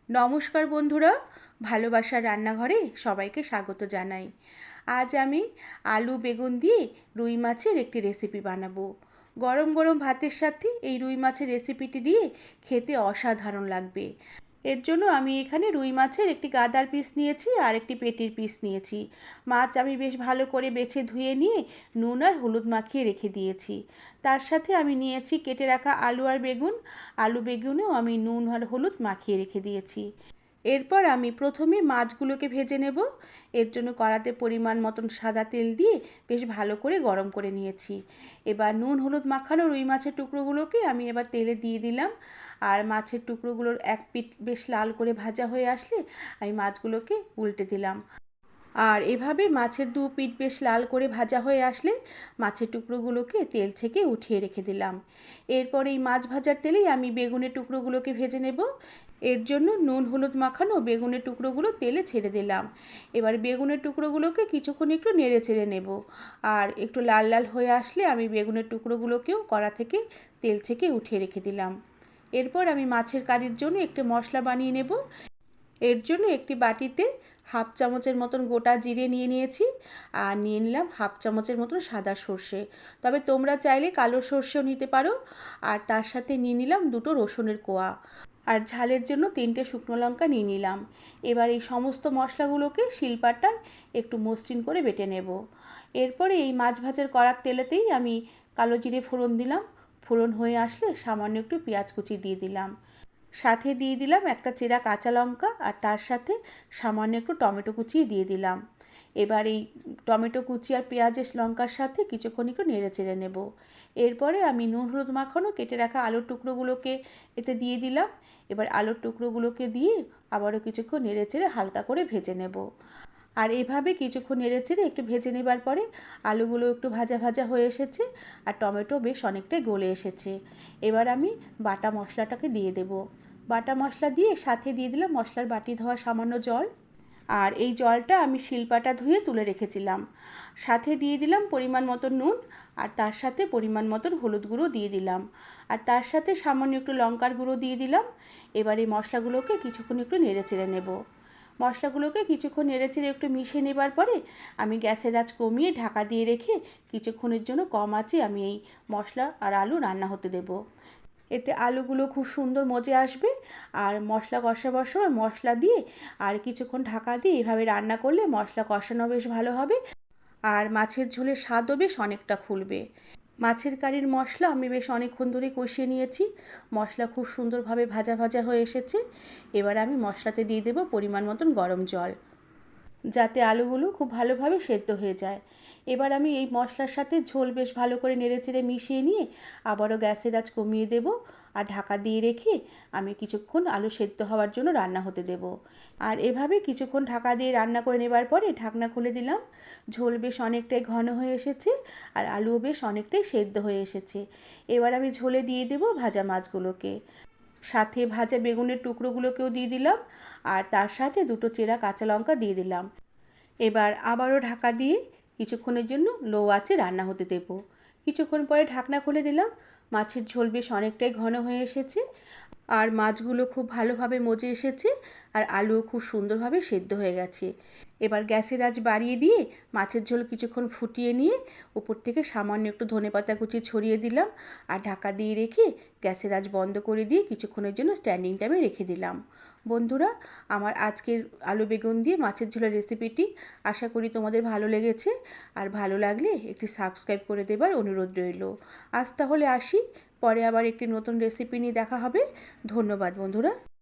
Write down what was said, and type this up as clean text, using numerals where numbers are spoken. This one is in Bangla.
নমস্কার বন্ধুরা, ভালোবাসার রান্নাঘরে সবাইকে স্বাগত জানাই। আজ আমি আলু বেগুন দিয়ে রুই মাছের একটি রেসিপি বানাবো। গরম গরম ভাতের সাথে এই রুই মাছের রেসিপিটি দিয়ে খেতে অসাধারণ লাগবে। এর জন্য আমি এখানে রুই মাছের একটি গাদার পিস নিয়েছি আর একটি পেটির পিস নিয়েছি। মাছ আমি বেশ ভালো করে বেছে ধুয়ে নিয়ে নুন আর হলুদ মাখিয়ে রেখে দিয়েছি। তার সাথে আমি নিয়েছি কেটে রাখা আলু আর বেগুন। আলু বেগুনেও আমি নুন আর হলুদ মাখিয়ে রেখে দিয়েছি। এরপর আমি প্রথমে মাছগুলোকে ভেজে নেব। এর জন্য কড়াতে পরিমাণ মতন সাদা তেল দিয়ে বেশ ভালো করে গরম করে নিয়েছি। এবার নুন হলুদ মাখানো রুই মাছের টুকরোগুলোকে আমি এবার তেলে দিয়ে দিলাম। আর মাছের টুকরোগুলোর এক পিঠ বেশ লাল করে ভাজা হয়ে আসলে আমি মাছগুলোকে উল্টে দিলাম। আর এভাবে মাছের দু পিঠ বেশ লাল করে ভাজা হয়ে আসলে মাছের টুকরোগুলোকে তেল থেকে উঠিয়ে রেখে দিলাম। এরপর এই মাছ ভাজার তেলেই আমি বেগুনের টুকরোগুলোকে ভেজে নেব। এর জন্য নুন হলুদ মাখানো বেগুনের টুকরোগুলো তেলে ছেড়ে দিলাম। এবার বেগুনের টুকরোগুলোকে কিছুক্ষণ একটু নেড়ে চেড়ে নেব। আর একটু লাল লাল হয়ে আসলে আমি বেগুনের টুকরোগুলোকেও কড়া থেকে তেল থেকে উঠিয়ে রেখে দিলাম। এরপর আমি মাছের কারির জন্য একটু মশলা বানিয়ে নেব। এর জন্য একটি বাটিতে হাফ চামচের মতন গোটা জিরে নিয়ে নিয়েছি আর নিয়ে নিলাম হাফ চামচের মতন সাদা সর্ষে। তবে তোমরা চাইলে কালো সর্ষেও নিতে পারো। আর তার সাথে নিয়ে নিলাম দুটো রসুনের কোয়া। আর ঝালের জন্য 3টে শুকনো লঙ্কা নিয়ে নিলাম। এবার এই সমস্ত মশলাগুলোকে শিলপাটায় একটু মসৃণ করে বেটে নেব। এরপরে এই মাছ ভাজার কড়ার তেলেতেই আমি কালো জিরে ফোড়ন দিলাম। ফোড়ন হয়ে আসলে সামান্য একটু পেঁয়াজ কুচি দিয়ে দিলাম। সাথে দিয়ে দিলাম একটা চেরা কাঁচা লঙ্কা আর তার সাথে সামান্য একটু টমেটো কুচি দিয়ে দিলাম। এবার এই টমেটো কুচি আর পেঁয়াজের লঙ্কার সাথে কিছুক্ষণ একটু নেড়ে চেড়ে নেব। এরপরে আমি নুন হলুদ মাখানো কেটে রাখা আলুর টুকরোগুলোকে এতে দিয়ে দিলাম। এবার আলুর টুকরোগুলোকে দিয়ে আবারও কিছুক্ষণ নেড়ে চেড়ে হালকা করে ভেজে নেব। আর এভাবে কিছুক্ষণ নেড়ে চেড়ে একটু ভেজে নেবার পরে আলুগুলো একটু ভাজা ভাজা হয়ে এসেছে আর টমেটো বেশ অনেকটাই গলে এসেছে। এবার আমি বাটা মশলাটাকে দিয়ে দেব। বাটা মশলা দিয়ে সাথে দিয়ে দিলাম মশলার বাটি ধোয়া সামান্য জল। আর এই জলটা আমি শিলপাটা ধুয়ে তুলে রেখেছিলাম। সাথে দিয়ে দিলাম পরিমাণ মতো নুন আর তার সাথে পরিমাণ মতন হলুদ গুঁড়ো দিয়ে দিলাম। আর তার সাথে সামান্য একটু লঙ্কার গুঁড়ো দিয়ে দিলাম। এবার এই মশলাগুলোকে কিছুক্ষণ একটু নেড়ে চেড়ে নেব। মশলাগুলোকে কিছুক্ষণ নেড়েচেড়ে একটু মিশিয়ে নেবার পরে আমি গ্যাসের আঁচ কমিয়ে ঢাকা দিয়ে রেখে কিছুক্ষণের জন্য কম আঁচে আমি এই মশলা আর আলু রান্না হতে দেব। এতে আলুগুলো খুব সুন্দর মজে আসবে। আর মশলা কষাবার সময় মশলা দিয়ে আর কিছুক্ষণ ঢাকা দিয়ে এভাবে রান্না করলে মশলা কষানো বেশ ভালো হবে। আর মাছের ঝোলের স্বাদও বেশ অনেকটা খুলবে। মাছের কারির মশলা আমি বেশ অনেকক্ষণ ধরে কষিয়ে নিয়েছি। মশলা খুব সুন্দরভাবে ভাজা ভাজা হয়ে এসেছে। এবার আমি মশলাতে দিয়ে দেব পরিমাণ মতন গরম জল, যাতে আলুগুলো খুব ভালোভাবে সেদ্ধ হয়ে যায়। এবার আমি এই মশলার সাথে ঝোল বেশ ভালো করে নেড়েচেড়ে মিশিয়ে নিয়ে আবারও গ্যাসের আঁচ কমিয়ে দেব। আর ঢাকা দিয়ে রেখে আমি কিছুক্ষণ আলু সেদ্ধ হওয়ার জন্য রান্না হতে দেব। আর এভাবে কিছুক্ষণ ঢাকা দিয়ে রান্না করে নেবার পরে ঢাকনা খুলে দিলাম। ঝোল বেশ অনেকটাই ঘন হয়ে এসেছে আর আলুও বেশ অনেকটাই সেদ্ধ হয়ে এসেছে। এবার আমি ঝোলে দিয়ে দেব ভাজা মাছগুলোকে। সাথে ভাজা বেগুনের টুকরোগুলোকেও দিয়ে দিলাম। আর তার সাথে দুটো চেরা কাঁচা লঙ্কা দিয়ে দিলাম। এবার আবারও ঢাকা দিয়ে কিছুক্ষণের জন্য লো আঁচে রান্না হতে দেব। কিছুক্ষণ পরে ঢাকনা খুলে দিলাম। মাছের ঝোল বেশ অনেকটাই ঘন হয়ে এসেছে আর মাছগুলো খুব ভালোভাবে মজে এসেছে আর আলুও খুব সুন্দরভাবে সেদ্ধ হয়ে গেছে। এবার গ্যাসের আঁচ বাড়িয়ে দিয়ে মাছের ঝোল কিছুক্ষণ ফুটিয়ে নিয়ে উপর থেকে সামান্য একটু ধনেপাতা কুচি ছড়িয়ে দিলাম। আর ঢাকা দিয়ে রেখে গ্যাসের আঁচ বন্ধ করে দিয়ে কিছুক্ষণের জন্য স্ট্যান্ডিং টাইমে রেখে দিলাম। বন্ধুরা, আমার আজকের আলু বেগুন দিয়ে মাছের ঝোলের রেসিপিটি আশা করি তোমাদের ভালো লেগেছে। আর ভালো লাগলে একটি সাবস্ক্রাইব করে দেবার অনুরোধ রইল। আজ তাহলে আসি, পরে আবার একটি নতুন রেসিপি নিয়ে দেখা হবে। ধন্যবাদ বন্ধুরা।